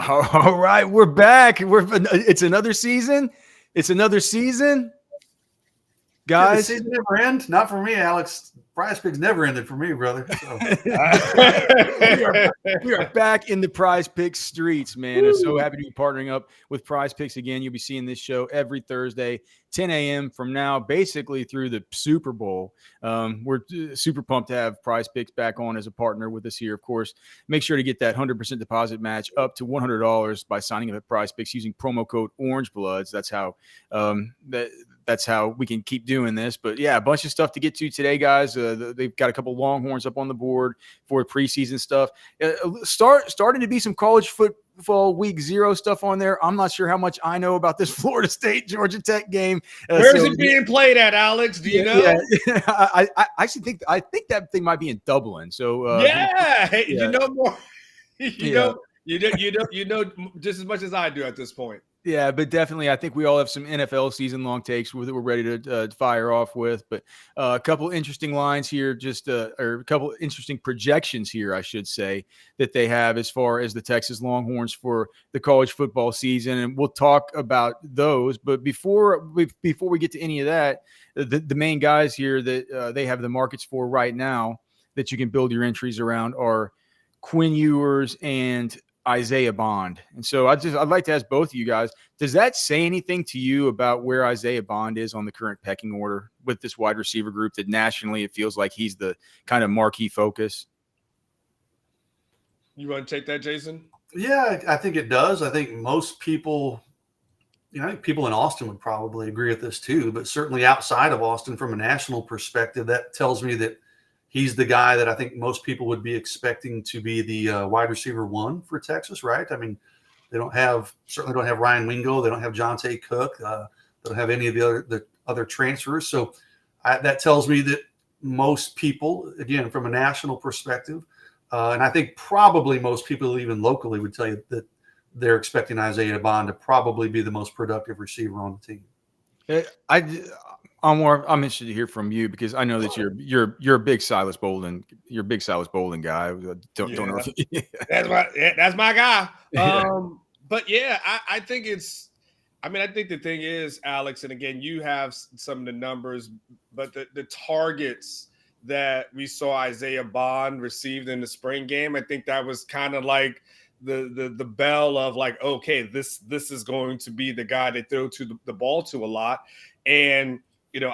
All right, we're back. It's another season. It's another season, guys. Did the season never end? Not for me, Alex. PrizePicks never ended for me, brother. So. we are back in the PrizePicks streets, man. I'm so happy to be partnering up with PrizePicks again. You'll be seeing this show every Thursday, 10 a.m. from now, basically through the Super Bowl. We're super pumped to have PrizePicks back on as a partner with us here. Of course, make sure to get that 100% deposit match up to $100 by signing up at PrizePicks using promo code Orangebloods. That's how we can keep doing this. But yeah, a bunch of stuff to get to today, guys. They've got a couple Longhorns up on the board for preseason stuff. Starting to be some college football week 0 stuff on there. I'm not sure how much I know about this Florida State Georgia Tech game. Where is it being played at, Alex? Do you know? Yeah. I actually think that thing might be in Dublin. So hey, you know more. You know just as much as I do at this point. Yeah, but definitely, I think we all have some NFL season-long takes that we're ready to fire off with. But a couple interesting lines here, or a couple interesting projections here, I should say, that they have as far as the Texas Longhorns for the college football season, and we'll talk about those. But before we get to any of that, the main guys here that they have the markets for right now that you can build your entries around are Quinn Ewers and Isaiah Bond. And so I'd like to ask both of you guys, does that say anything to you about where Isaiah Bond is on the current pecking order with this wide receiver group that nationally it feels like he's the kind of marquee focus? You want to take that, Jason? Yeah, I think it does. I think most people, I think people in Austin would probably agree with this too, but certainly outside of Austin from a national perspective, that tells me that he's the guy that I think most people would be expecting to be the wide receiver 1 for Texas, right? I mean, they certainly don't have Ryan Wingo. They don't have Jonte Cook. They don't have any of the other transfers. So that tells me that most people, again, from a national perspective, and I think probably most people even locally would tell you that they're expecting Isaiah Bond to probably be the most productive receiver on the team. I'm interested to hear from you because I know that you're a big Silas Bolden. You're a big Silas Bolden guy. Don't know. That's my guy. But yeah, I think I think the thing is, Alex, and again, you have some of the numbers, but the targets that we saw Isaiah Bond received in the spring game, I think that was kind of like the bell of like, okay, this is going to be the guy they throw the ball to a lot. And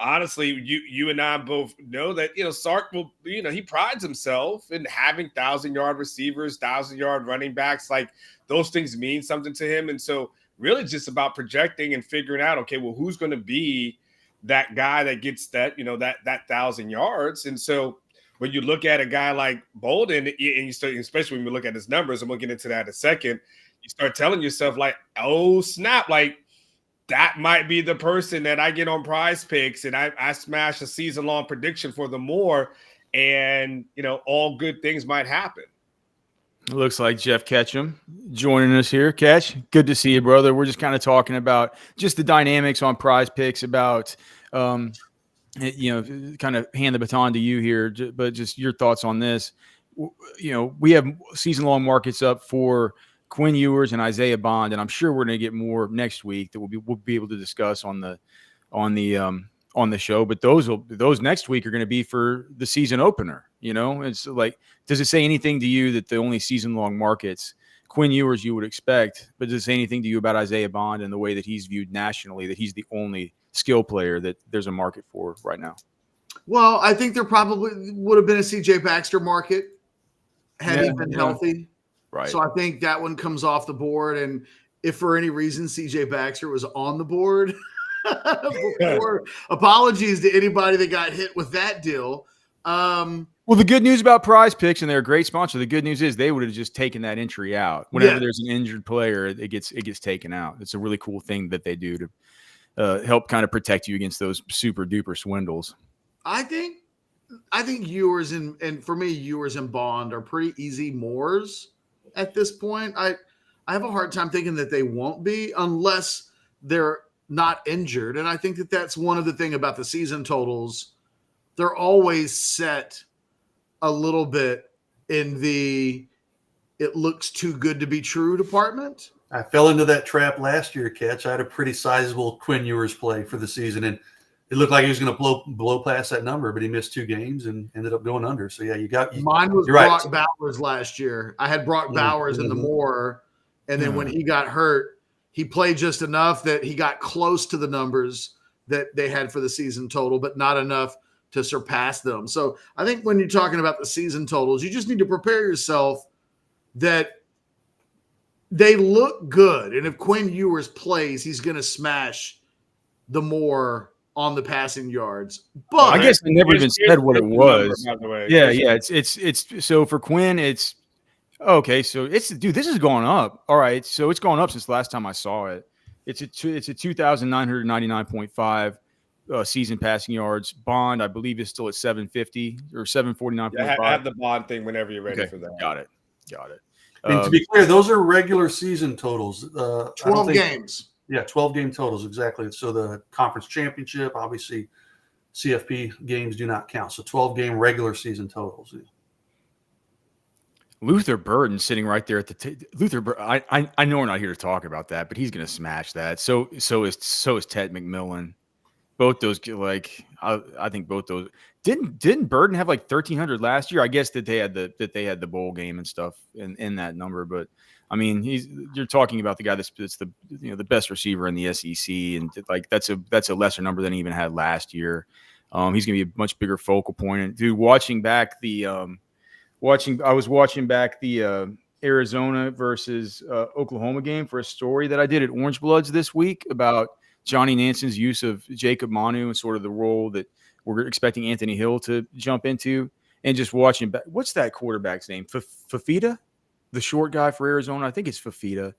honestly, you and I both know that, Sark will, he prides himself in having 1,000-yard receivers, 1,000-yard running backs. Like those things mean something to him. And so really just about projecting and figuring out, okay, well, who's going to be that guy that gets that 1,000 yards. And so when you look at a guy like Bolden and you start, especially when we look at his numbers, and we'll get into that in a second, you start telling yourself like, oh snap, like, that might be the person that I get on PrizePicks and I smash a season-long prediction for them more, and all good things might happen. It looks like Jeff Ketchum joining us here. Ketch, good to see you, brother. We're just kind of talking about just the dynamics on PrizePicks, about kind of hand the baton to you here, but just your thoughts on this. We have season-long markets up for Quinn Ewers and Isaiah Bond, and I'm sure we're going to get more next week that we'll be able to discuss on the show. But those next week are going to be for the season opener. It's like, does it say anything to you that the only season long markets, Quinn Ewers you would expect, but does it say anything to you about Isaiah Bond and the way that he's viewed nationally, that he's the only skill player that there's a market for right now? Well, I think there probably would have been a CJ Baxter market had he been healthy. Right. So I think that one comes off the board. And if for any reason CJ Baxter was on the board before, apologies to anybody that got hit with that deal. Well, the good news about PrizePicks, and they're a great sponsor, the good news is they would have just taken that entry out. Whenever there's an injured player, it gets taken out. It's a really cool thing that they do to help kind of protect you against those super duper swindles. I think Ewers and for me, Ewers and Bond are pretty easy mores at this point. I have a hard time thinking that they won't be unless they're not injured. And I think that that's one of the thing about the season totals. They're always set a little bit in the it looks too good to be true department. I fell into that trap last year, Catch. I had a pretty sizable Quinn Ewers play for the season, and it looked like he was going to blow past that number, but he missed 2 games and ended up going under. So, yeah, Mine was you're right. Brock Bowers last year. I had Brock Bowers in the more, and then when he got hurt, he played just enough that he got close to the numbers that they had for the season total, but not enough to surpass them. So I think when you're talking about the season totals, you just need to prepare yourself that they look good. And if Quinn Ewers plays, he's going to smash the more on the passing yards. But I guess I never even said what it was. By the way. Yeah. It's so for Quinn, it's okay. So this is going up. All right. So it's gone up since the last time I saw it. It's a 2,999.5 season passing yards. Bond, I believe, is still at 750 or 749.5. Yeah, have the Bond thing whenever you're ready for that. Got it. And to be clear, those are regular season totals. 12 games. Yeah, 12 game totals, exactly. So the conference championship, obviously, CFP games do not count. So 12 game regular season totals. Luther Burden sitting right there at the Luther. I know we're not here to talk about that, but he's going to smash that. So is Ted McMillan. Both those, like I think both those didn't Burden have like 1,300 last year? I guess that they had the bowl game and stuff in that number, but I mean you're talking about the guy that's the the best receiver in the SEC, and like that's a lesser number than he even had last year. He's going to be a much bigger focal point. And dude, I was watching back the Arizona versus Oklahoma game for a story that I did at Orangebloods this week about Johnny Nanson's use of Jacob Manu and sort of the role that we're expecting Anthony Hill to jump into, and just watching back. What's that quarterback's name? Fafita, the short guy for Arizona. I think it's Fafita.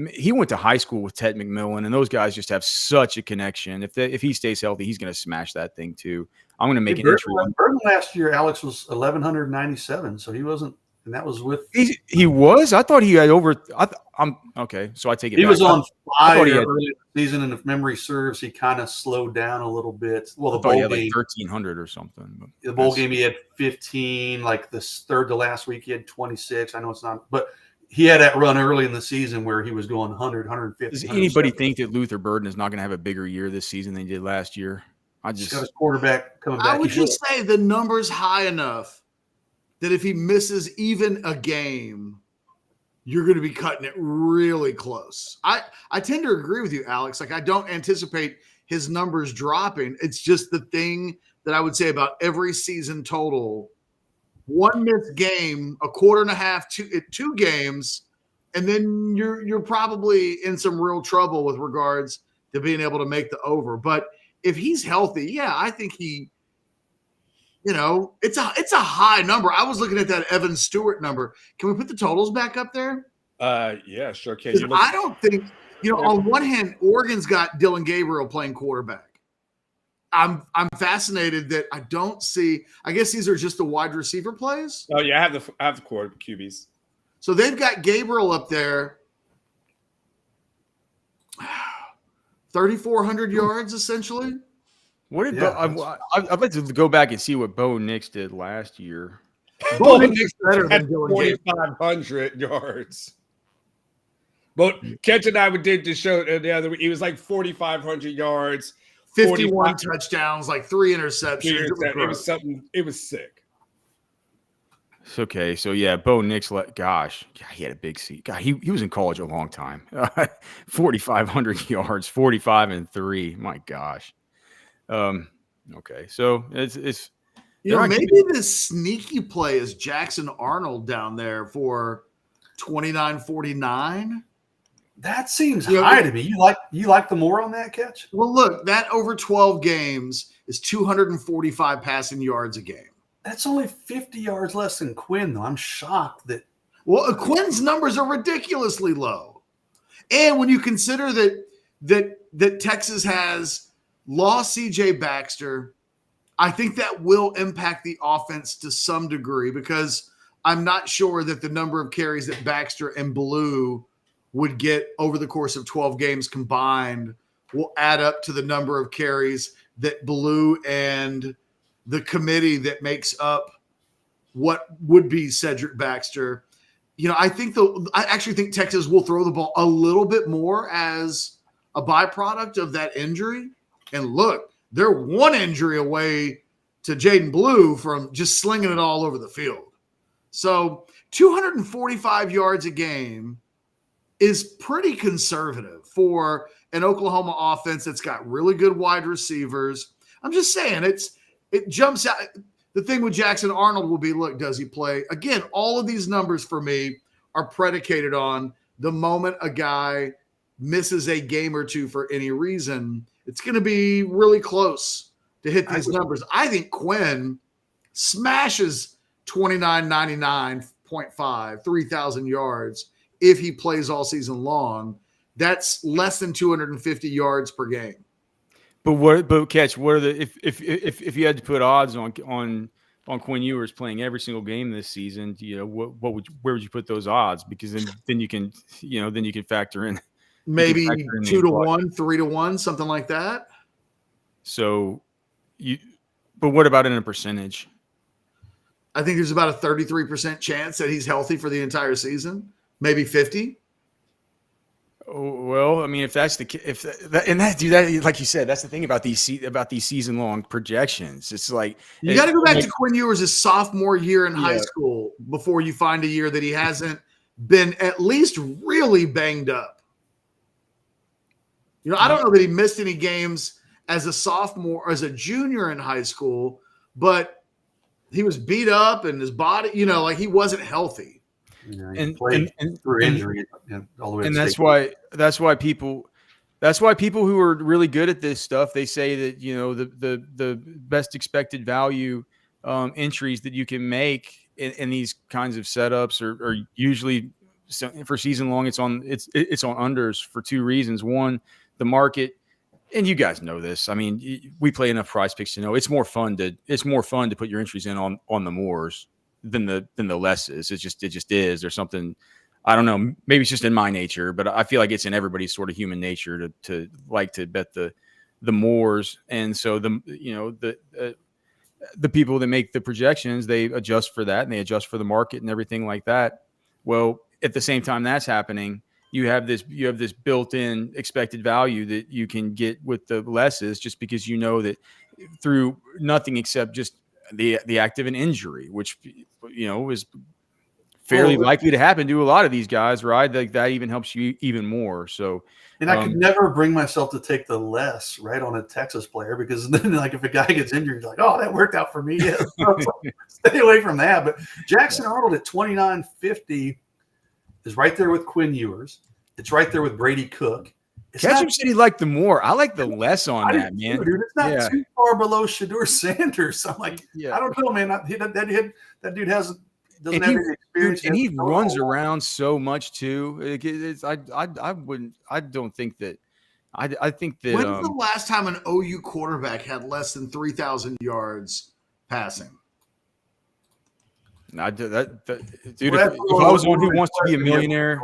He went to high school with Ted McMillan, and those guys just have such a connection. If he stays healthy, he's going to smash that thing too. I'm going to make an entry. Burton last year, Alex, was 1,197, so he wasn't, and that was with. He was. I thought he had over. I'm okay. So I take it. He back. was on fire early in the season, and if memory serves, he kind of slowed down a little bit. Well, the I thought bowl he had game, like 1,300 or something. the bowl game, he had 15. Like this third to last week, he had 26. I know it's not, but he had that run early in the season where he was going 100, 150. Does anybody think that Luther Burden is not going to have a bigger year this season than he did last year? He's got his quarterback coming back. I would just say the number's high enough that if he misses even a game, you're going to be cutting it really close. I tend to agree with you, Alex. Like, I don't anticipate his numbers dropping. It's just the thing that I would say about every season total. One missed game, a quarter and a half, two games, and then you're probably in some real trouble with regards to being able to make the over. But if he's healthy, yeah, I think it's a high number. I was looking at that Evan Stewart number. Can we put the totals back up there? Yeah, sure. Can you? I don't think, on one hand, Oregon's got Dylan Gabriel playing quarterback. I'm fascinated that I don't see. I guess these are just the wide receiver plays. Oh yeah, I have the quarter QBs. So they've got Gabriel up there, 3,400 yards essentially. What did I'd like to go back and see what Bo Nix did last year. Bo Nix is better than Dylan 4,500 yards. But Ketch and I did the show the other week. He was like 4,500 yards, 51 touchdowns, like 3 interceptions. It was something. It was sick. It's okay. So yeah, Bo Nix. He had a big seat. God, he was in college a long time. 4,500 yards, 45-3. My gosh. Okay, so it's maybe the sneaky play is Jackson Arnold down there for 29.49. That seems high to me. You like the more on that, Catch? Well, look, that over 12 games is 245 passing yards a game. That's only 50 yards less than Quinn, though. I'm shocked that. Well, Quinn's numbers are ridiculously low, and when you consider that Texas has lost C.J. Baxter, I think that will impact the offense to some degree because I'm not sure that the number of carries that Baxter and Blue would get over the course of 12 games combined will add up to the number of carries that Blue and the committee that makes up what would be Cedric Baxter. I actually think Texas will throw the ball a little bit more as a byproduct of that injury. And look, they're one injury away to Jaden Blue from just slinging it all over the field. So 245 yards a game is pretty conservative for an Oklahoma offense that's got really good wide receivers. I'm just saying it jumps out. The thing with Jackson Arnold will be, look, does he play? Again, all of these numbers for me are predicated on the moment a guy misses a game or two for any reason. It's going to be really close to hit these numbers. I think Quinn smashes 2999.5, 3,000 yards if he plays all season long. That's less than 250 yards per game. But Catch, what are the if you had to put odds on Quinn Ewers playing every single game this season, where would you put those odds? Because then you can factor in maybe 2-1, 3-1, something like that. So but what about in a percentage? I think there's about a 33% chance that he's healthy for the entire season, maybe 50. Well, I mean, if that's like you said, that's the thing about these season long projections. It's like you got to go back to Quinn Ewers' sophomore year in high school before you find a year that he hasn't been at least really banged up. I don't know that he missed any games as a sophomore, as a junior in high school, but he was beat up and his body, he wasn't healthy. And through injury all the way. And that's why people who are really good at this stuff, they say that the best expected value entries that you can make in these kinds of setups are usually for season long. It's on unders for two reasons. One, the market, and you guys know this. I mean, we play enough PrizePicks to know it's more fun to put your entries in on the mores than the lesses. It just is. There's something, I don't know, maybe it's just in my nature, but I feel like it's in everybody's sort of human nature to like to bet the mores. And so the people that make the projections, they adjust for that and they adjust for the market and everything like that. Well, at the same time that's happening, you have this built-in expected value that you can get with the lesses, just because that through nothing except just the active and injury, which is fairly likely to happen to a lot of these guys, right? Like that even helps you even more. So, and I could never bring myself to take the less right on a Texas player, because then, like, if a guy gets injured, like, oh, that worked out for me. Yeah. Stay away from that. But Jackson Arnold at 29.50 is right there with Quinn Ewers. It's right there with Brady Cook. Ketchum said he liked the more. I like the less on that, man. Dude, it's not too far below Shedeur Sanders. I'm like, I don't know, man. That dude doesn't have any experience, and he runs around so much too. I think that. When's the last time an OU quarterback had less than 3,000 yards passing? Dude, if I was one who wants to be a millionaire,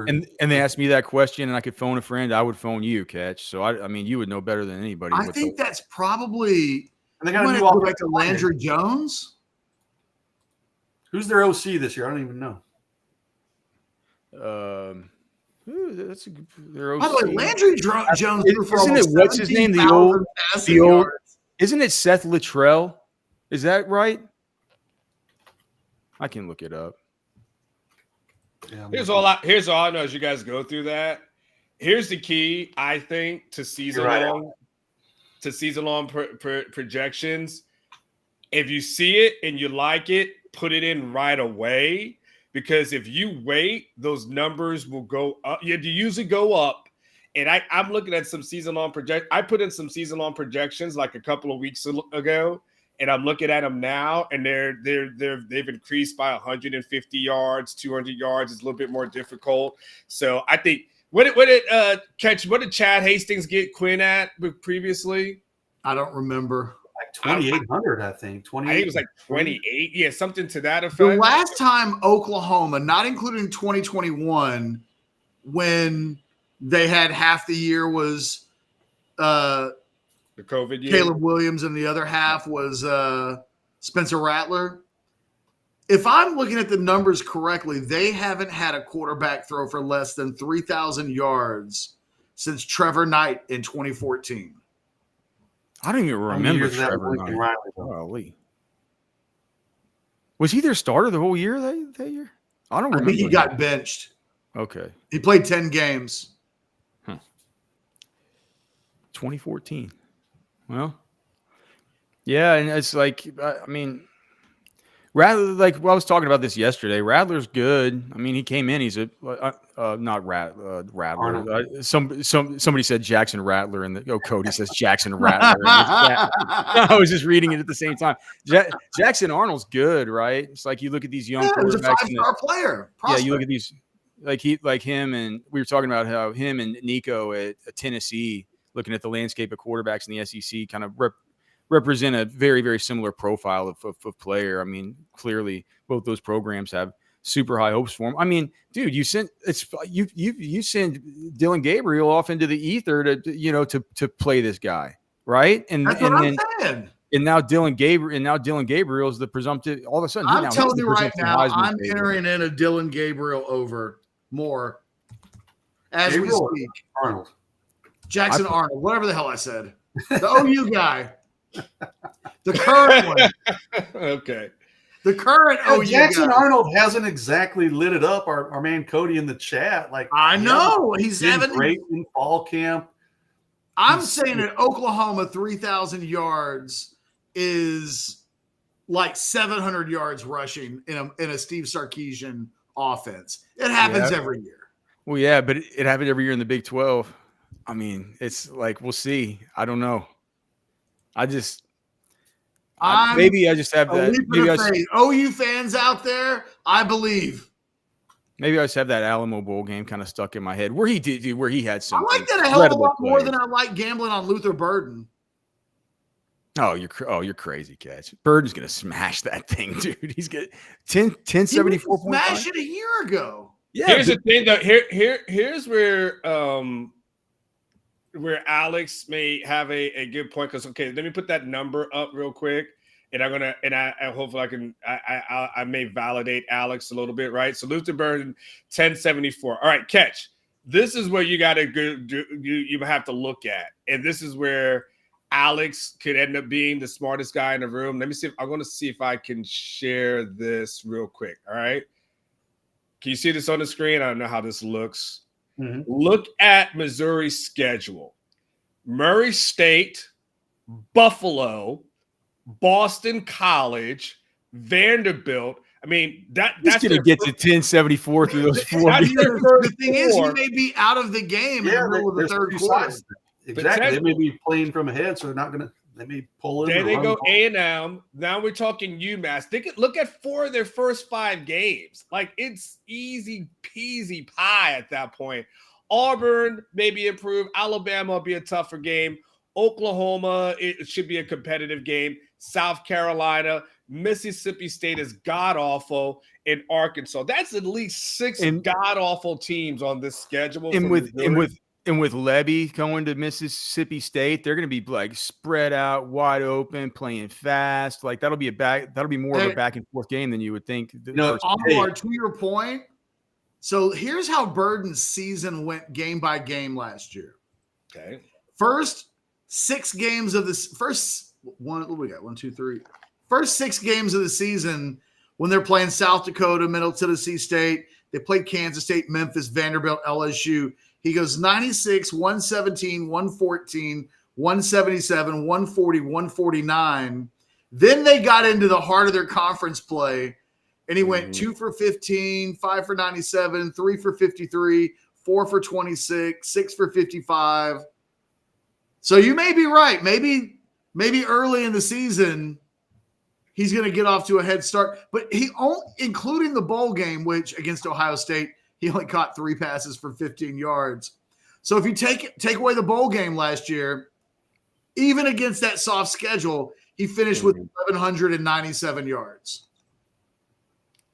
and they asked me that question, and I could phone a friend, I would phone you, Catch. So I mean, you would know better than anybody. I think that's probably. And they got to go back to Landry Jones. Who's their OC this year? I don't even know. That's their OC. By the way, Landry Jones. Isn't it what's his name? The old. Isn't it Seth Littrell? Is that right? I can look it up. Yeah, here's all I know as you guys go through that. Here's the key, I think, to season long projections. If you see it and you like it, put it in right away, because if you wait, those numbers will go up. You usually go up. And I'm looking at some season long I put in some season long projections like a couple of weeks ago. And I'm looking at them now, and they've increased by 150 yards, 200 yards. It's a little bit more difficult. So I think what did Chad Hastings get Quinn at previously? I don't remember. Like 2,800, I think. I think it was like 28. Yeah, something to that effect. The last time Oklahoma, not including 2021, when they had half the year was the COVID year. Caleb Williams, and the other half was Spencer Rattler. if I'm looking at the numbers correctly, they haven't had a quarterback throw for less than 3,000 yards since Trevor Knight in 2014. I don't even remember Trevor Knight. Holy. Was he their starter the whole year that year? I don't remember. I think he got benched. Okay. He played 10 games. 2014. Well, yeah, and it's like, I mean, Rattler, like, well, I was talking about this yesterday. Rattler's good. I mean, he came in. He's not Rattler. Somebody said Jackson Rattler, and Cody says Jackson Rattler. I was just reading it at the same time. Jackson Arnold's good, right? It's like you look at these young quarterbacks. He's a 5-star player. Prospect. Yeah, you look at these, like him, and we were talking about how him and Nico at Tennessee, looking at the landscape of quarterbacks in the SEC, kind of represent a very, very similar profile of player. I mean, clearly both those programs have super high hopes for him. I mean, dude, you send Dylan Gabriel off into the ether to play this guy, right? And that's what I'm saying. And now Dylan Gabriel is the presumptive. All of a sudden, I'm telling you right now, I'm entering in a Dylan Gabriel over more as we speak. Arnold. Jackson Arnold, whatever the hell I said. The OU guy. The current one. Okay. The current OU Jackson guy. Arnold hasn't exactly lit it up. Our man Cody in the chat. Like, I know. He's having great in fall camp. I'm saying at Oklahoma, 3,000 yards is like 700 yards rushing in a Steve Sarkisian offense. It happens every year. Well, yeah, but it happened every year in the Big 12. I mean, it's like, we'll see. I don't know. Maybe I just have that. OU fans out there, I believe. Maybe I just have that Alamo Bowl game kind of stuck in my head where he had some. I like that a hell of a lot more than I like gambling on Luther Burden. Oh, you're crazy, Catch. Burden's gonna smash that thing, dude. He's gonna 1074. Smash it a year ago. Yeah. Here's the thing, though. Here's where Alex may have a good point, because let me put that number up real quick, and I hopefully I may validate Alex a little bit, right? So Luther Burden 1074. All right, Catch. This is where you got to do. You have to look at, and this is where Alex could end up being the smartest guy in the room. Let me see. I'm going to see if I can share this real quick. All right. Can you see this on the screen? I don't know how this looks. Mm-hmm. Look at Missouri's schedule. Murray State, Buffalo, Boston College, Vanderbilt. I mean, that's going to get to 1074 through those four. The thing is, he may be out of the game in the middle of the third quarter. Exactly. They may be playing from ahead, so they're not going to. They may pull in. There they go, A&M. Now we're talking UMass. They could look at 4 of their first 5 games. Like, it's easy peasy pie at that point. Auburn maybe improve. Alabama will be a tougher game. Oklahoma, it should be a competitive game. South Carolina, Mississippi State is god-awful, in Arkansas. That's at least 6 god-awful teams on this schedule. And with Levy going to Mississippi State, they're going to be like spread out, wide open, playing fast. Like that'll be more of a back and forth game than you would think. Omar, to your point. So here's how Burden's season went game by game last year. Okay. First 6 games of this first one. What we got? 1, 2, 3. First 6 games of the season when they're playing South Dakota, Middle Tennessee State. They played Kansas State, Memphis, Vanderbilt, LSU. He goes 96, 117, 114, 177, 140, 149. Then they got into the heart of their conference play, and he went 2 for 15, 5 for 97, 3 for 53, 4 for 26, 6 for 55. So you may be right. Maybe early in the season he's going to get off to a head start. But including the bowl game, which against Ohio State, he only caught 3 passes for 15 yards. So if you take away the bowl game last year, even against that soft schedule, he finished with 1,197 yards.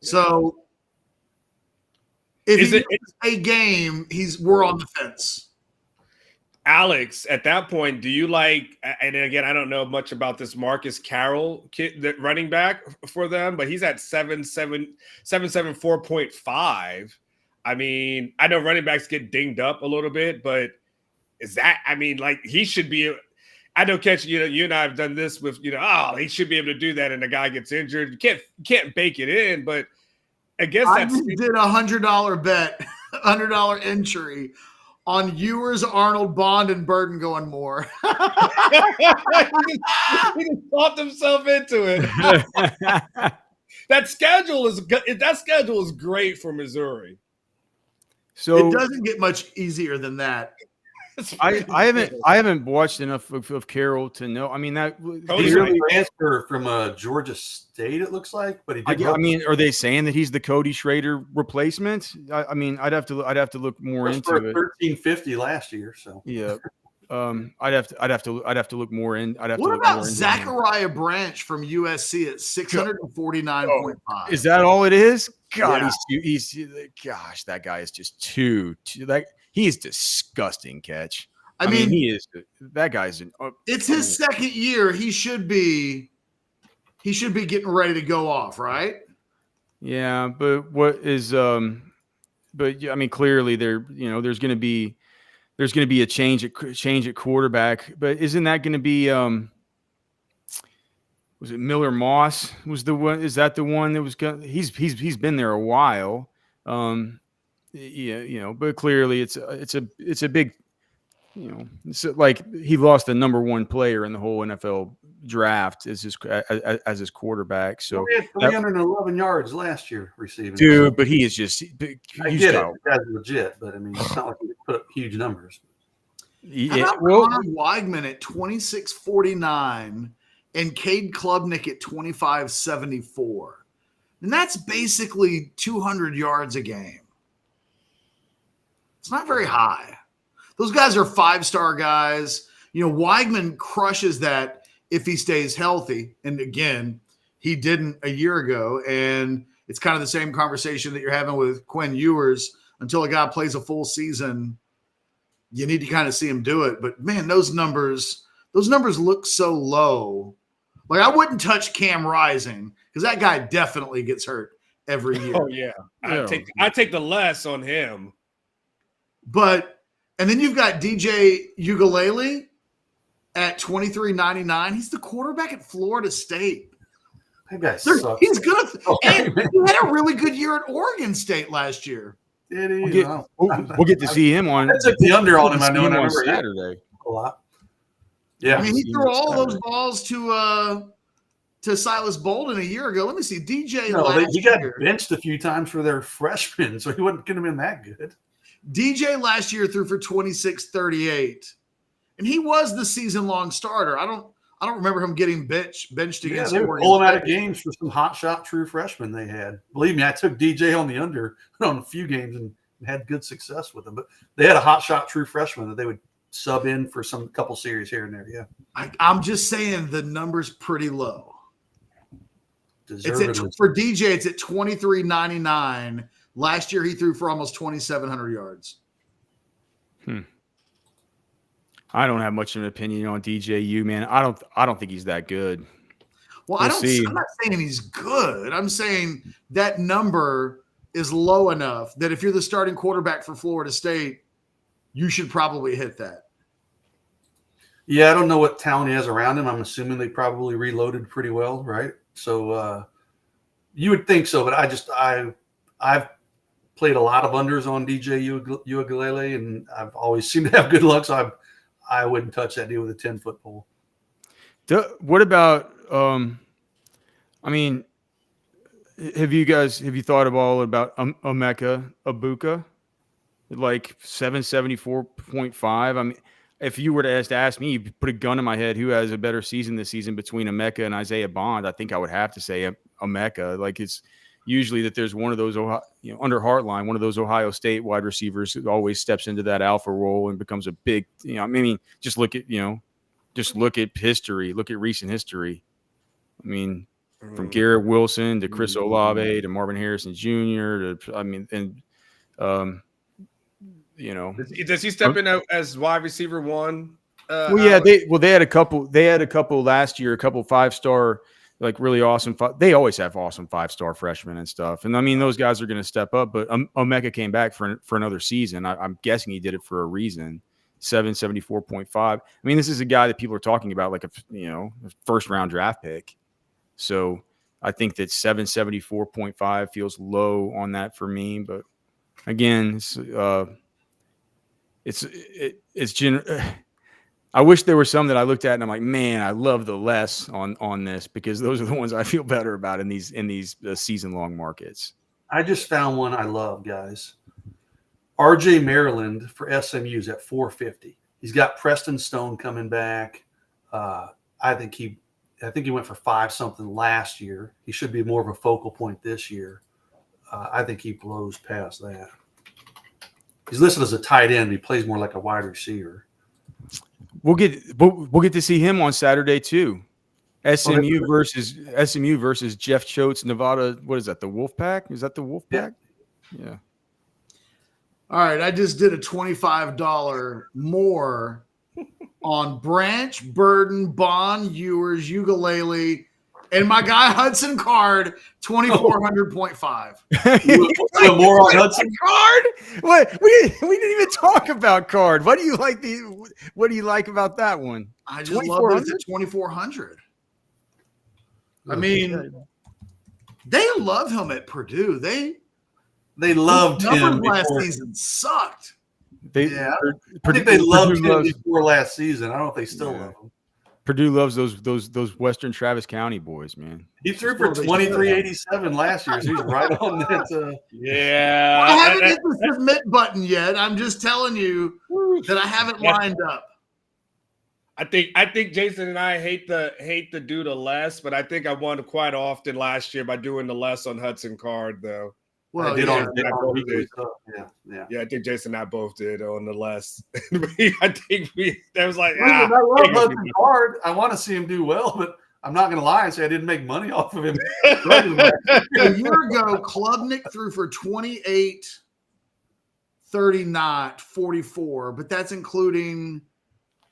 So if he wins a game, we're on the fence. Alex, at that point, do you like, and again, I don't know much about this Marcus Carroll kid, the running back for them, but he's at 774.5. I mean, I know running backs get dinged up a little bit, but is that, I mean, like he should be, I know, Catch, you and I have done this with, he should be able to do that and the guy gets injured. You can't bake it in, but I guess I just did a $100 bet, $100 entry on Ewers, Arnold, Bond, and Burden going more. he just popped himself into it. That schedule is great for Missouri. So it doesn't get much easier than that. I haven't watched enough of Carroll to know. I mean, that he's really transfer from Georgia State, it looks like, but he did. I mean, are they saying that he's the Cody Schrader replacement? I mean, I'd have to look more into it. 1350 last year, so yeah. I'd have to look more in. What about Zachariah Branch from USC at 649.5? Is that all it is? God, he's gosh, that guy is just too like. He is disgusting, Catch. I mean, he is. That guy's an. It's his second year. He should be getting ready to go off, right? Yeah, but what is But I mean, clearly there's going to be a change at quarterback. But isn't that going to be was it Miller Moss? Was the one? Is that the one that was? He's been there a while. Yeah, but clearly it's a big, it's like he lost the number one player in the whole NFL draft as his quarterback. So he had 311 yards last year receiving. Dude, but he is just. I get it. That's legit, but I mean, it's not like he put up huge numbers. Yeah, how about Ron Weigman at 26.49 and Cade Klubnik at 25.74, and that's basically 200 yards a game. It's not very high. Those guys are five-star guys. Weigman crushes that if he stays healthy. And again, he didn't a year ago. And it's kind of the same conversation that you're having with Quinn Ewers. Until a guy plays a full season, you need to kind of see him do it. But man, those numbers look so low. Like, I wouldn't touch Cam Rising because that guy definitely gets hurt every year. Oh yeah. I take the less on him. And then you've got DJ Uiagalelei at 23.99. He's the quarterback at Florida State. That guy sucks. He's good. And he had a really good year at Oregon State last year. We'll get to see him on. I took the under on him. I know. On Saturday a lot. Yeah, I mean, he threw all those balls to Silas Bolden a year ago. Let me see. DJ. No, he got benched a few times for their freshmen, so he wasn't going to been that good. DJ last year threw for 26.38, and he was the season-long starter. I don't remember him getting benched against. They were pulling out of games for some hot shot true freshmen they had. Believe me, I took DJ on the under on a few games and had good success with them. But they had a hot shot true freshman that they would sub in for some couple series here and there. Yeah, I'm just saying the number's pretty low. For DJ, it's at 23.99. Last year, he threw for almost 2,700 yards. I don't have much of an opinion on DJU, man. I don't think he's that good. Well, I'm not saying he's good. I'm saying that number is low enough that if you're the starting quarterback for Florida State, you should probably hit that. Yeah, I don't know what talent he has around him. I'm assuming they probably reloaded pretty well, right? So you would think so, but I've played a lot of unders on DJ Uiagalelei, and I've always seemed to have good luck. So I wouldn't touch that deal with a 10-foot pole. What about? I mean, have you thought at all about Emeka Egbuka, like 774.5? I mean, if you were to ask me, you put a gun in my head, who has a better season this season between Emeka and Isaiah Bond? I think I would have to say Emeka. Like, it's usually that there's one of those, under Hartline, one of those Ohio State wide receivers who always steps into that alpha role and becomes a big, I mean, just look at history, look at recent history. I mean, from Garrett Wilson to Chris Olave to Marvin Harrison Jr. to, I mean, and Does he step in as wide receiver one? Well, yeah, they had a couple. They had a couple last year, a couple 5-star, like really awesome. They always have awesome 5-star freshmen and stuff. And I mean, those guys are going to step up. But Omeka came back for another season. I'm guessing he did it for a reason. 774.5. I mean, this is a guy that people are talking about like a first round draft pick. So I think that 774.5 feels low on that for me. But again, I wish there were some that I looked at and I'm like, man, I love the less on this, because those are the ones I feel better about in these season long markets. I just found one I love, guys. RJ Maryland for SMU's at 450. He's got Preston Stone coming back. I think he went for 5 something last year. He should be more of a focal point this year. I think he blows past that. He's listed as a tight end. He plays more like a wide receiver. We'll get to see him on Saturday too. SMU versus Jeff Choate's Nevada. What is that? The Wolfpack? Is that the Wolfpack? Yeah. All right. I just did a $25 more on Branch, Burden, Bond, Ewers, Ukulele, and my guy Hudson Card, 2,400.5. More on Hudson Card? What? We didn't even talk about Card. What do you like? What do you like about that one? I just love it at 2,400. I mean, they love him at Purdue. They loved him last season. Sucked. I think they loved him before last season. I don't know if they still love him. Purdue loves those Western Travis County boys, man. He threw for 2387 last year, so he's right on that. Yeah. I haven't hit the submit button yet. I'm just telling you that I haven't lined up. I think Jason and I hate to do the less, but I think I won quite often last year by doing the less on Hudson Card, though. Well, I think Jason and I both did on the less. I think that was like, I love Hudson Card. I want to see him do well, but I'm not going to lie and say I didn't make money off of him. A year ago, Klubnik threw for 28, 39, 44, but that's including.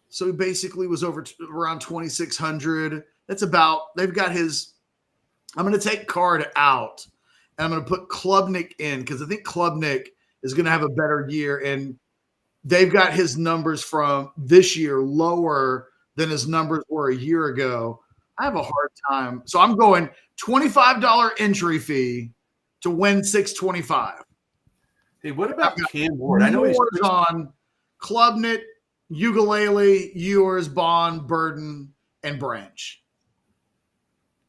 So he basically was around 2,600. That's about. They've got his. I'm going to take Card out. And I'm going to put Klubnik in because I think Klubnik is going to have a better year. And they've got his numbers from this year lower than his numbers were a year ago. I have a hard time. So I'm going $25 entry fee to win $625. Hey, what about Cam Ward? I know he's on Klubnik, Ukulele, Ewers, Bond, Burden, and Branch.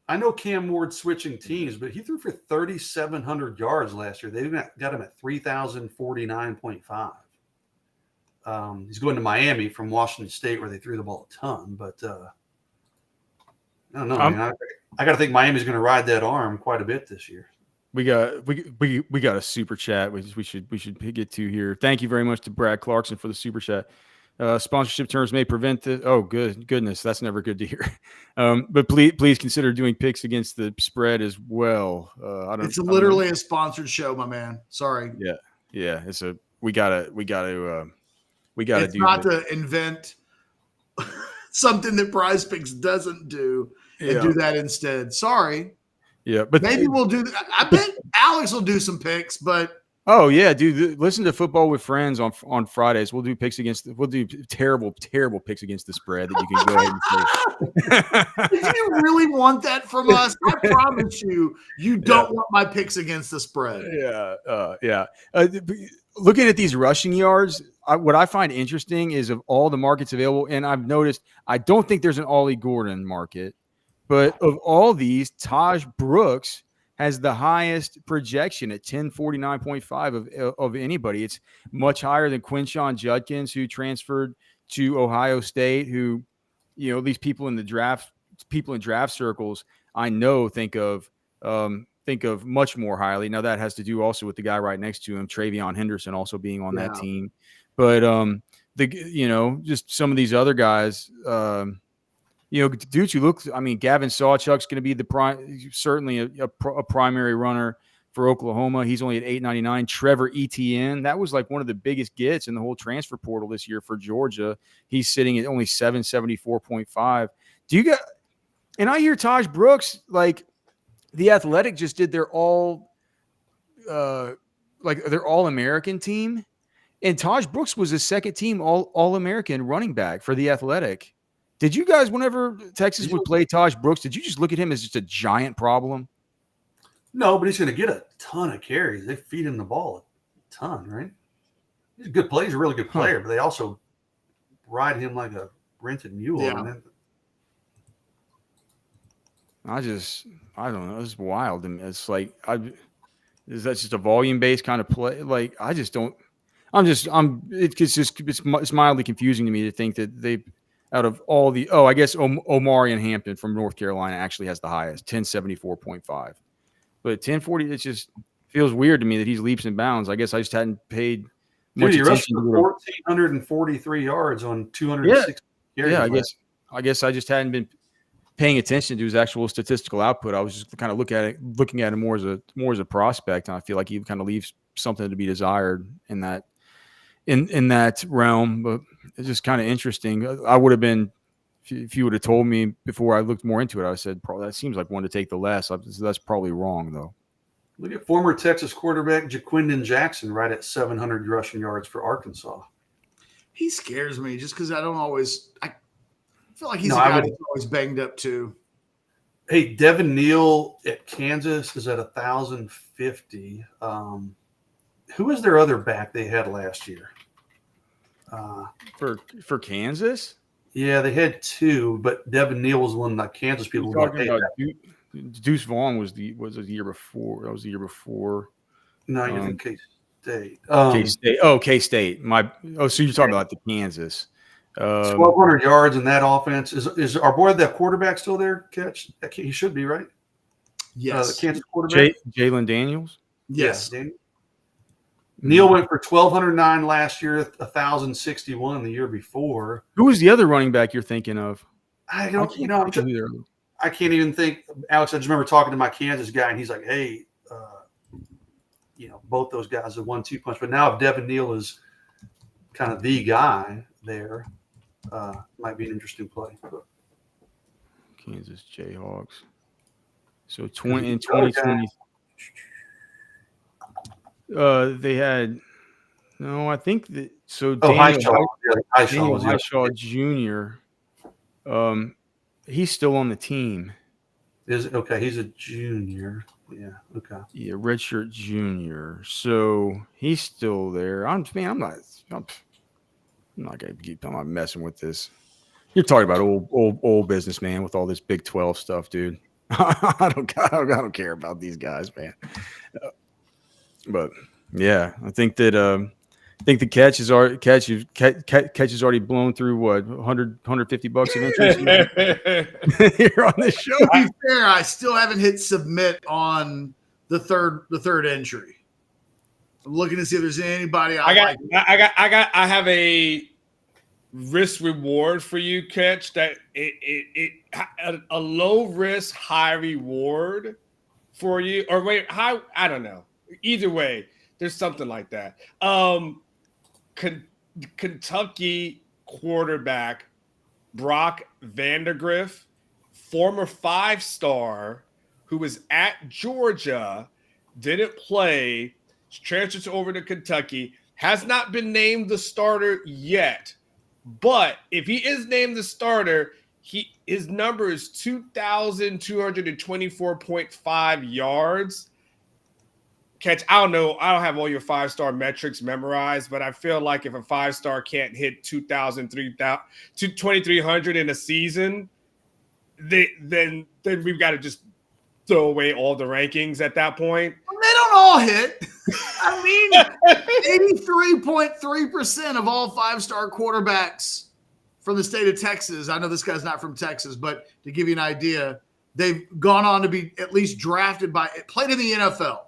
I know Cam Ward switching teams, but he threw for 3,700 yards last year. They got him at 3,049.5. He's going to Miami from Washington State, where they threw the ball a ton. But I don't know. I got to think Miami's going to ride that arm quite a bit this year. We got a super chat we should get to here. Thank you very much to Brad Clarkson for the super chat. Sponsorship terms may prevent the. Oh, goodness, that's never good to hear. But please consider doing picks against the spread as well. It's literally a sponsored show, my man. Sorry. Yeah. We gotta do. It's not to invent something that PrizePicks doesn't do and do that instead. Sorry. Yeah, but maybe we'll do. I bet Alex will do some picks, but. Oh yeah, dude! Listen to Football with Friends on Fridays. We'll do picks we'll do terrible picks against the spread that you can go ahead and say. Do you really want that from us? I promise you don't want my picks against the spread. Yeah. Looking at these rushing yards, what I find interesting is of all the markets available, and I've noticed I don't think there's an Ollie Gordon market, but of all these, Taj Brooks has the highest projection at 1049.5 of anybody. It's much higher than Quinshon Judkins, who transferred to Ohio State, who, these people in draft circles, I know think of much more highly. Now that has to do also with the guy right next to him, Travion Henderson, also being on that team. But just some of these other guys, dudes who look. I mean, Gavin Sawchuk's going to be certainly a primary runner for Oklahoma. He's only at 899. Trevor Etienne, that was like one of the biggest gets in the whole transfer portal this year for Georgia. He's sitting at only 774.5. Do you got? And I hear Taj Brooks, like the Athletic just did their their All-American team, and Taj Brooks was a second team All-American running back for the Athletic. Did you guys, whenever Texas would play Taj Brooks, did you just look at him as just a giant problem? No, but he's going to get a ton of carries. They feed him the ball a ton, right? He's a good player. He's a really good player, but they also ride him like a rented mule. Yeah. I don't know. It's wild. And it's like, is that just a volume based kind of play? Like, I just don't. It's mildly confusing to me to think that they, out of all the, I guess Omarion Hampton from North Carolina actually has the highest, 1074.5. But 1040, it just feels weird to me that he's leaps and bounds. I guess I just hadn't paid much Dude, he rushed attention. for 1,443 yards on 260 carries. Yeah, I guess I just hadn't been paying attention to his actual statistical output. I was just kind of looking at him more as a prospect, and I feel like he kind of leaves something to be desired in that realm. But it's just kind of interesting. I would have been, if you would have told me before I looked more into it, I said probably that seems like one to take the less. That's probably wrong though. Look at former Texas quarterback Jaquindon Jackson right at 700 rushing yards for Arkansas. He scares me just because I feel like he's a guy that's always banged up too. Hey, Devin Neal at Kansas is at 1,050. Who is their other back they had last year? For Kansas? Yeah, they had two, but Devin Neal was one that Kansas people were talking about. Deuce Vaughn was the year before. That was the year before. No, you're from K-State. K-State. So you're talking about the Kansas. 1,200 yards in that offense. Is our boy that quarterback still there? Catch? He should be, right? Yes. The Kansas quarterback. Jalen Daniels. Yes. Yeah, Neal went for 1,209 last year, 1,061 the year before. Who was the other running back you're thinking of? I can't even think. Alex, I just remember talking to my Kansas guy, and he's like, "Hey, both those guys have 1-2 punch." But now if Devin Neal is kind of the guy there, might be an interesting play. Kansas Jayhawks. So 2020. They had I think that Daniel Highshaw Jr. He's still on the team. He's a junior. Yeah. Okay. Yeah, redshirt junior. So he's still there. I'm not messing with this. You're talking about old businessman with all this Big 12 stuff, dude. I don't care about these guys, man. But yeah, I think that the catch has already blown through what $150 of interest here on this show. To be fair, I still haven't hit submit on the third entry. I'm looking to see if there's anybody. I have a risk reward for you, Catch. That a low risk, high reward for you, or wait, I don't know. Either way, there's something like that. Kentucky quarterback Brock Vandagriff, former 5-star who was at Georgia, didn't play, transfers over to Kentucky, has not been named the starter yet. But if he is named the starter, his number is 2,224.5 yards. Catch, I don't know. I don't have all your 5-star metrics memorized, but I feel like if a 5-star can't hit 2,300 in a season, then we've got to just throw away all the rankings at that point. Well, they don't all hit. I mean, 83.3% of all 5-star quarterbacks from the state of Texas. I know this guy's not from Texas, but to give you an idea, they've gone on to be at least drafted played in the NFL.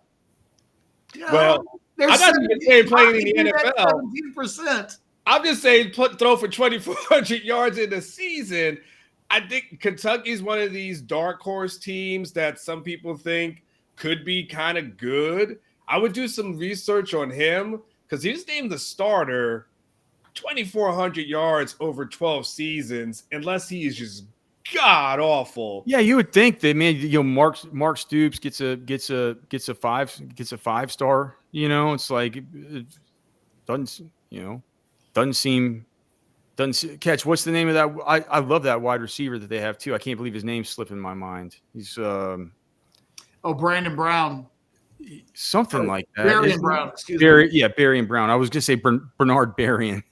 Yeah, well, I'm not even saying playing in the NFL. 17%. I'm just saying throw for 2,400 yards in a season. I think Kentucky's one of these dark horse teams that some people think could be kind of good. I would do some research on him because he's named the starter 2,400 yards over 12 seasons, unless he is just god awful. Yeah, you would think that, man. Mark Stoops gets a 5-star. It's like it doesn't seem catch. What's the name of that? I love that wide receiver that they have too. I can't believe his name's slipping my mind. He's Brandon Brown. Something like that. Barry and Brown. Excuse Barry, me. yeah, Barry and Brown. I was gonna say Bernard Berrien.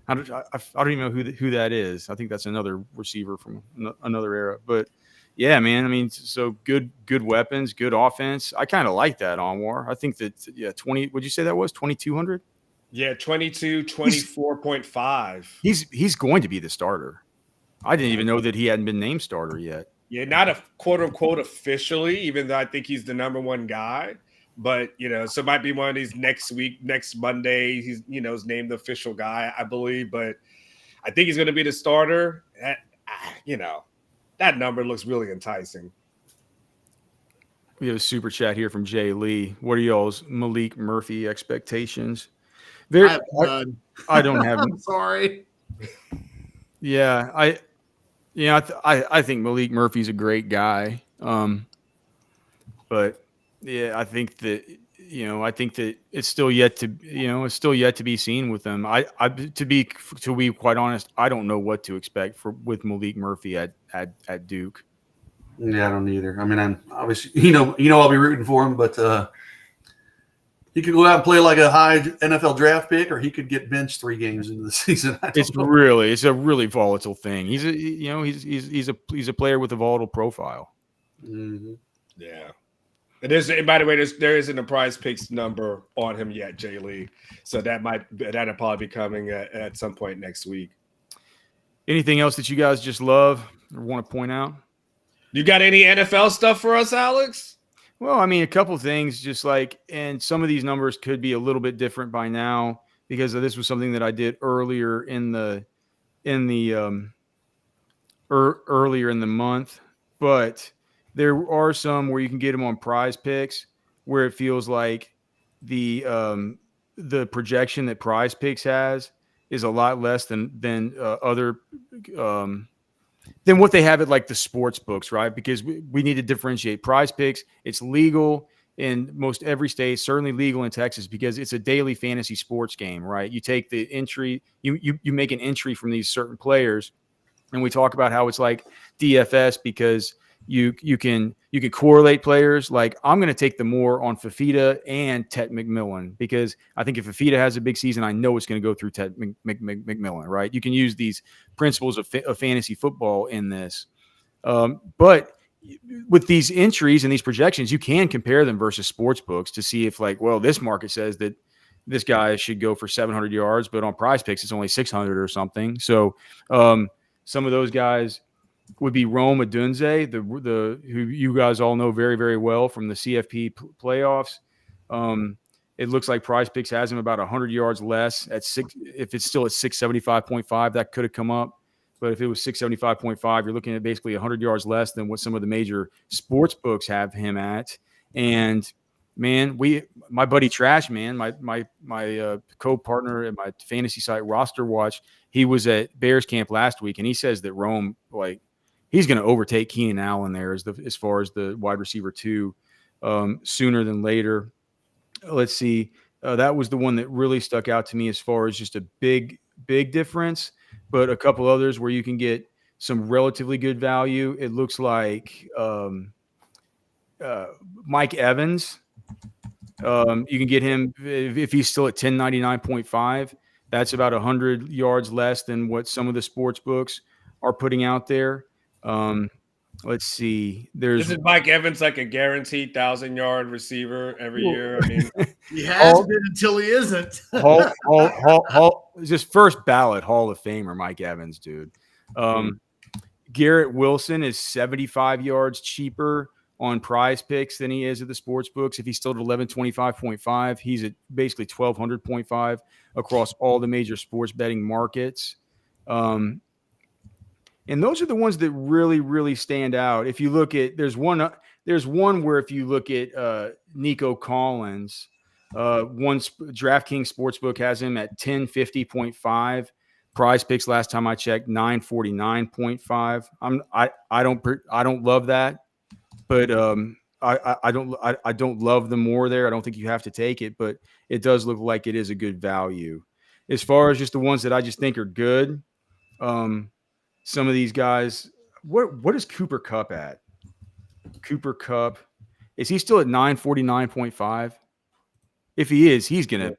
I don't even know who that is. I think that's another receiver from another era. But yeah, man. I mean, so good weapons, good offense. I kind of like that, Anwar. I think that 20. Would you say that was 2,200? Yeah, 24.5. He's going to be the starter. I didn't even know that he hadn't been named starter yet. Yeah, not a quote unquote officially, even though I think he's the number one guy. But so it might be one of these next Monday. He's is named the official guy, I believe. But I think he's going to be the starter. That number looks really enticing. We have a super chat here from Jay Lee. What are y'all's Malik Murphy expectations? I don't have. I'm sorry. Yeah, I think Malik Murphy's a great guy. But yeah, I think that it's still yet to be seen with them. To be quite honest, I don't know what to expect with Malik Murphy at Duke. Yeah, I don't either. I mean, I'm obviously I'll be rooting for him, but he could go out and play like a high NFL draft pick, or he could get benched 3 games into the season. It's a really volatile thing. He's a player with a volatile profile. Mm-hmm. Yeah. And by the way, there isn't a PrizePicks number on him yet, Jay Lee. So that'll probably be coming at some point next week. Anything else that you guys just love or want to point out? You got any NFL stuff for us, Alex? Well, I mean, a couple things, just like, and some of these numbers could be a little bit different by now because this was something that I did earlier in the month, but there are some where you can get them on PrizePicks where it feels like the projection that PrizePicks has is a lot less than other than what they have at like the sports books, right? Because we need to differentiate. PrizePicks, it's legal in most every state, certainly legal in Texas because it's a daily fantasy sports game, right? You take the entry, you make an entry from these certain players, and we talk about how it's like DFS because you can correlate players. Like I'm going to take the more on Fafita and Tet McMillan because I think if Fafita has a big season, I know it's going to go through Tet McMillan, right? You can use these principles of fantasy football in this. But with these entries and these projections, you can compare them versus sports books to see if this market says that this guy should go for 700 yards, but on PrizePicks, it's only 600 or something. So some of those guys would be Rome Odunze, who you guys all know very, very well from the CFP playoffs. It looks like PrizePicks has him about 100 yards less at 6. If it's still at 675.5, that could have come up. But if it was 675.5, you're looking at basically 100 yards less than what some of the major sports books have him at. And man, my buddy Trash, man, my co-partner at my fantasy site Roster Watch, he was at Bears camp last week, and he says that Rome, he's going to overtake Keenan Allen there as far as the wide receiver 2 sooner than later. Let's see. That was the one that really stuck out to me as far as just a big difference, but a couple others where you can get some relatively good value. It looks like Mike Evans. You can get him if he's still at 1099.5. That's about 100 yards less than what some of the sports books are putting out there. Let's see. Isn't Mike Evans like a guaranteed 1,000-yard receiver every year? I mean, he has been until he isn't. Just first ballot Hall of Famer Mike Evans, dude. Garrett Wilson is 75 yards cheaper on PrizePicks than he is at the sports books. If he's still at 1125.5, he's at basically 1200.5 across all the major sports betting markets. And those are the ones that really, really stand out. If you look at, there's one where if you look at Nico Collins, DraftKings Sportsbook has him at 1050.5. PrizePicks last time I checked 949.5. I don't love that, but I don't love the more there. I don't think you have to take it, but it does look like it is a good value. As far as just the ones that I just think are good, some of these guys, what is Cooper Kupp at? Cooper Kupp, is he still at 949.5? If he is, he's gonna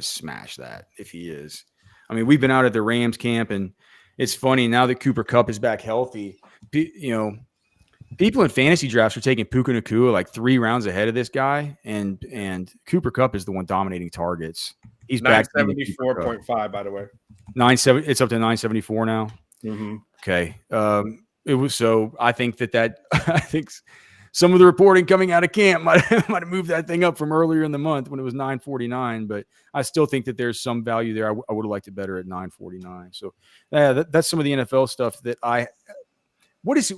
smash that. If he is, I mean, we've been out at the Rams camp, and it's funny now that Cooper Kupp is back healthy. People in fantasy drafts are taking Puka Nacua like 3 rounds ahead of this guy, and Cooper Kupp is the one dominating targets. He's back 974.5, by the way. 97. It's up to 974 now. Mm-hmm. Okay. It was so. I think that I think some of the reporting coming out of camp might have moved that thing up from earlier in the month when it was 949. But I still think that there's some value there. I would have liked it better at 949. So that's some of the NFL stuff that I. What is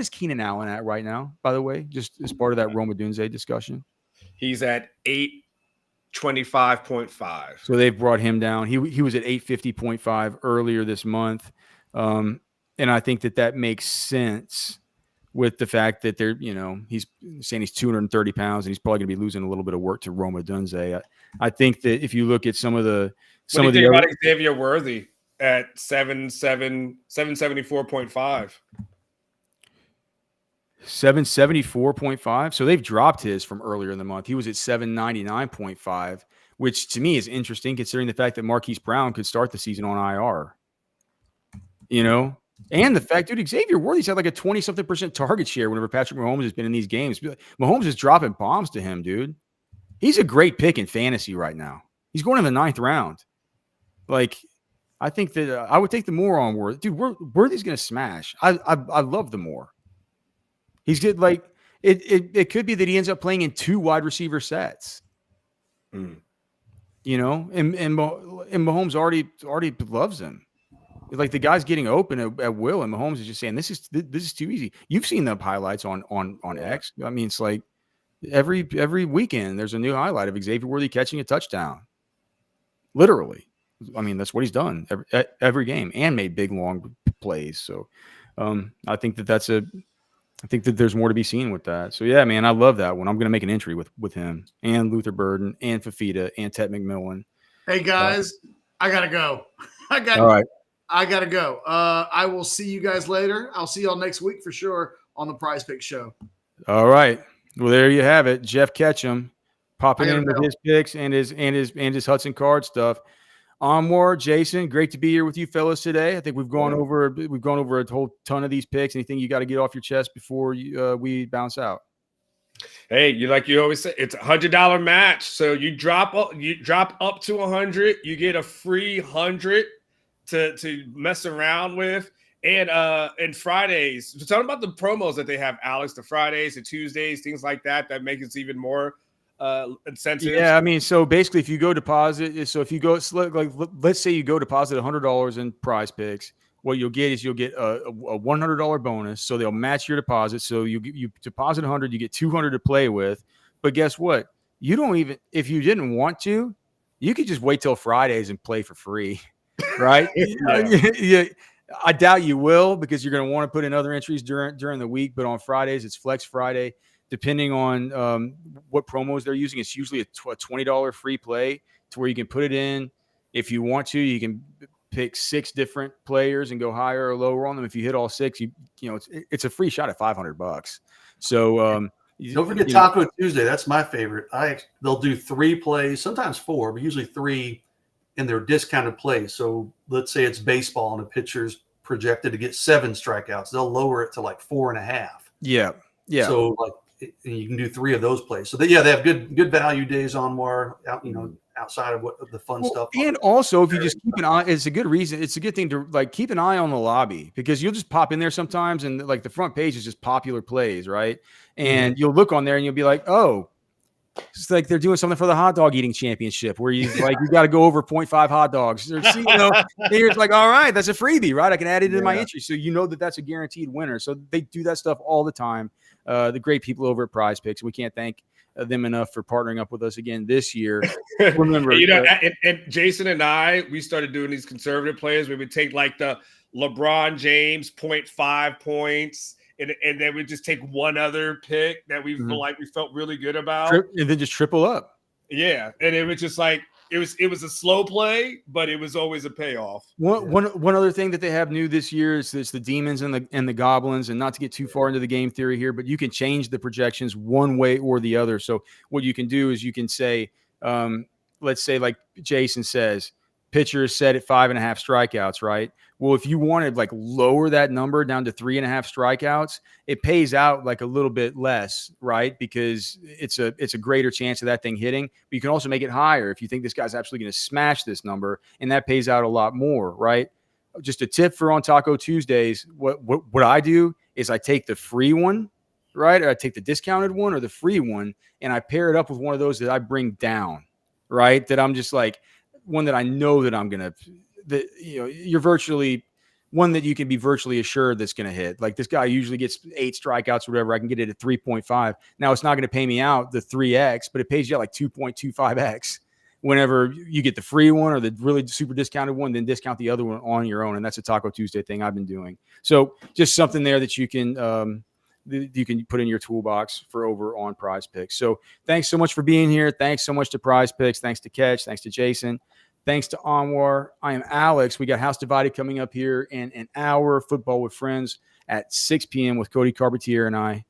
Keenan Allen at right now, by the way, just as part of that Roma Dunze discussion? He's at 825.5. So they've brought him down. He was at 850.5 earlier this month. And I think that makes sense with the fact that he's saying he's 230 pounds and he's probably going to be losing a little bit of work to Roma Dunze. I think that if you look at some of the about Xavier Worthy at 774.5. 774.5. So they've dropped his from earlier in the month. He was at 799.5, which to me is interesting considering the fact that Marquise Brown could start the season on IR. And the fact, dude, Xavier Worthy's had like a 20-something% target share whenever Patrick Mahomes has been in these games. Mahomes is dropping bombs to him, dude. He's a great pick in fantasy right now. He's going in the 9th round. Like, I think that I would take the more on Worthy. Dude, Worthy's going to smash. I love the more. He's good. Like, it could be that he ends up playing in 2 wide receiver sets. And Mahomes already loves him. Like the guy's getting open at will, and Mahomes is just saying, "This is too easy." You've seen the highlights on X. I mean, it's like every weekend there's a new highlight of Xavier Worthy catching a touchdown. Literally, I mean that's what he's done every game and made big long plays. So, I think that there's more to be seen with that. So yeah, man, I love that one. I'm going to make an entry with him and Luther Burden and Fafita and Ted McMillan. Hey guys, I gotta go. All right. I got to go. I will see you guys later. I'll see y'all next week for sure on the PrizePicks show. All right. Well, there you have it. Jeff Ketchum popping in with his picks and his Hudson Card stuff. Onward, Jason, great to be here with you fellas today. I think we've gone over a whole ton of these picks. Anything you got to get off your chest before we bounce out? Hey, you always say, it's $100 match. So you drop up to 100, you get a free 100 to mess around with. And Fridays, so tell them about the promos that they have, Alex, the Fridays, the Tuesdays, things like that make it even more incentive. Yeah, I mean, so basically if you go deposit, so if you go, like, let's say you go deposit $100 in PrizePicks, what you'll get is a $100 bonus. So they'll match your deposit. So you deposit 100, you get 200 to play with. But guess what? You don't even, if you didn't want to, you could just wait till Fridays and play for free. Right? Yeah. I doubt you will because you're going to want to put in other entries during the week. But on Fridays, it's Flex Friday. Depending on what promos they're using, it's usually a $20 free play to where you can put it in. If you want to, you can pick 6 different players and go higher or lower on them. If you hit all 6, it's a free shot at $500. So don't forget Taco Tuesday. That's my favorite. They'll do 3 plays, sometimes 4, but usually 3. In their discounted plays. So let's say it's baseball and a pitcher's projected to get 7 strikeouts. They'll lower it to like 4.5. Yeah. Yeah. So like you can do 3 of those plays. So they have good value days on more outside of what the fun stuff. And also if you just keep an eye, it's a good reason. It's a good thing to like keep an eye on the lobby because you'll just pop in there sometimes and like the front page is just popular plays, right? And you'll look on there and you'll be like, oh, It's like they're doing something for the hot dog eating championship where you got to go over 0.5 hot dogs. Or, it's like, all right, that's a freebie, right? I can add it in my entry. So you know that's a guaranteed winner. So they do that stuff all the time. The great people over at PrizePicks. We can't thank them enough for partnering up with us again this year. Remember, and Jason and I, we started doing these conservative players. We would take like the LeBron James 0.5 points. And then we just take one other pick that we felt really good about, and then just triple up. Yeah, and it was just like it was a slow play, but it was always a payoff. One other thing that they have new this year is the demons and the goblins, and not to get too far into the game theory here, but you can change the projections one way or the other. So what you can do is you can say, let's say like Jason says, pitcher is set at 5.5 strikeouts, right? Well, if you wanted like lower that number down to 3.5 strikeouts, it pays out like a little bit less, right? Because it's a greater chance of that thing hitting. But you can also make it higher if you think this guy's absolutely going to smash this number, and that pays out a lot more, right? Just a tip for on Taco Tuesdays. What I do is I take the free one, right? Or I take the discounted one or the free one, and I pair it up with one of those that I bring down, right? That I'm just like one that I know that I'm gonna. That you're virtually one that you can be virtually assured that's going to hit. Like this guy usually gets 8 strikeouts or whatever. I can get it at 3.5. Now it's not going to pay me out the 3x, but it pays you out like 2.25x whenever you get the free one or the really super discounted one, then discount the other one on your own. And that's a Taco Tuesday thing I've been doing. So just something there that you can put in your toolbox for over on PrizePicks. So thanks so much for being here. Thanks so much to PrizePicks. Thanks to Catch. Thanks to Jason. Thanks to Anwar. I am Alex. We got House Divided coming up here in an hour. Football with Friends at 6 p.m. with Cody Carpentier and I.